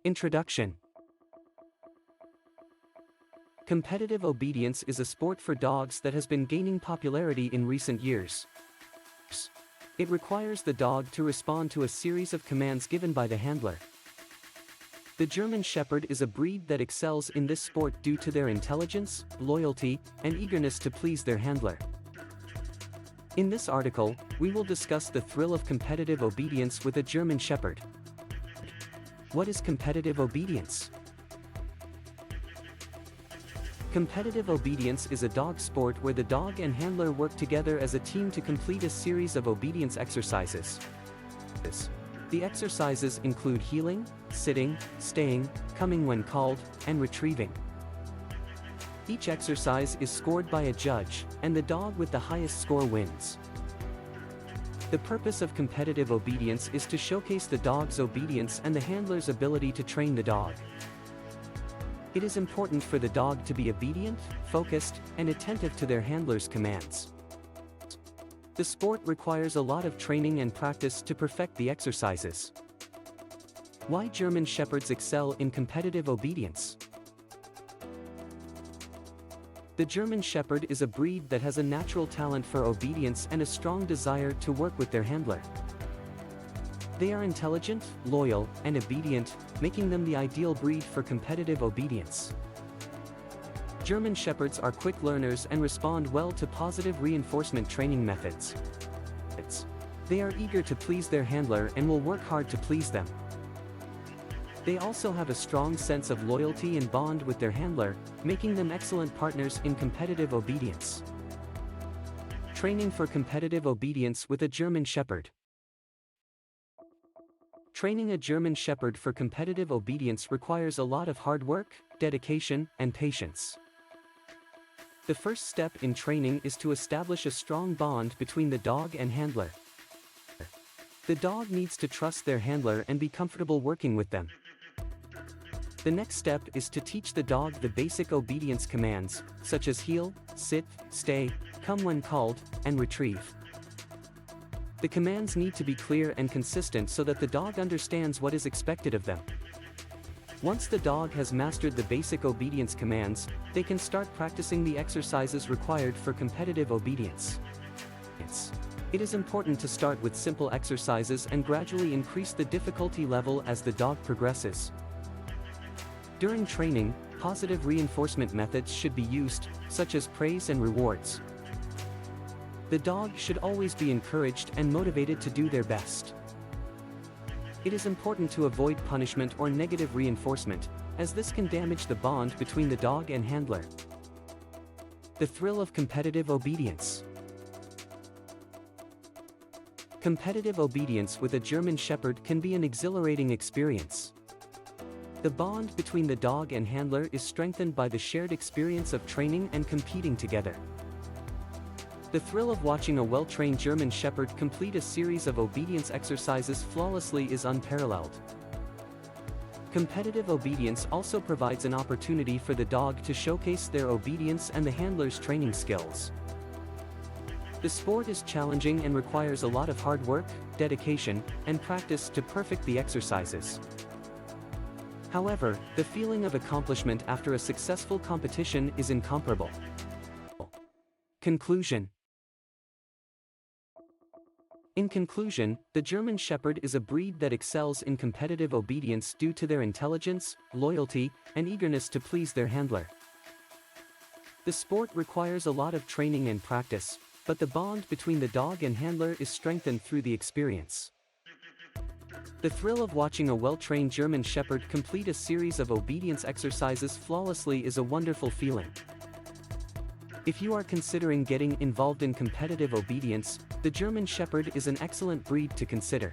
Introduction. Competitive obedience is a sport for dogs that has been gaining popularity in recent years. It requires the dog to respond to a series of commands given by the handler. The German Shepherd is a breed that excels in this sport due to their intelligence, loyalty, and eagerness to please their handler. In this article, we will discuss the thrill of competitive obedience with a German Shepherd. What is competitive obedience? Competitive obedience is a dog sport where the dog and handler work together as a team to complete a series of obedience exercises. The exercises include heeling, sitting, staying, coming when called, and retrieving. Each exercise is scored by a judge, and the dog with the highest score wins. The purpose of competitive obedience is to showcase the dog's obedience and the handler's ability to train the dog. It is important for the dog to be obedient, focused, and attentive to their handler's commands. The sport requires a lot of training and practice to perfect the exercises. Why German Shepherds excel in competitive obedience? The German Shepherd is a breed that has a natural talent for obedience and a strong desire to work with their handler. They are intelligent, loyal, and obedient, making them the ideal breed for competitive obedience. German Shepherds are quick learners and respond well to positive reinforcement training methods. They are eager to please their handler and will work hard to please them. They also have a strong sense of loyalty and bond with their handler, making them excellent partners in competitive obedience. Training for competitive obedience with a German Shepherd. Training a German Shepherd for competitive obedience requires a lot of hard work, dedication, and patience. The first step in training is to establish a strong bond between the dog and handler. The dog needs to trust their handler and be comfortable working with them. The next step is to teach the dog the basic obedience commands, such as heel, sit, stay, come when called, and retrieve. The commands need to be clear and consistent so that the dog understands what is expected of them. Once the dog has mastered the basic obedience commands, they can start practicing the exercises required for competitive obedience. It is important to start with simple exercises and gradually increase the difficulty level as the dog progresses. During training, positive reinforcement methods should be used, such as praise and rewards. The dog should always be encouraged and motivated to do their best. It is important to avoid punishment or negative reinforcement, as this can damage the bond between the dog and handler. The thrill of competitive obedience. Competitive obedience with a German Shepherd can be an exhilarating experience. The bond between the dog and handler is strengthened by the shared experience of training and competing together. The thrill of watching a well-trained German Shepherd complete a series of obedience exercises flawlessly is unparalleled. Competitive obedience also provides an opportunity for the dog to showcase their obedience and the handler's training skills. The sport is challenging and requires a lot of hard work, dedication, and practice to perfect the exercises. However, the feeling of accomplishment after a successful competition is incomparable. Conclusion. In conclusion, the German Shepherd is a breed that excels in competitive obedience due to their intelligence, loyalty, and eagerness to please their handler. The sport requires a lot of training and practice, but the bond between the dog and handler is strengthened through the experience. The thrill of watching a well-trained German Shepherd complete a series of obedience exercises flawlessly is a wonderful feeling. If you are considering getting involved in competitive obedience, the German Shepherd is an excellent breed to consider.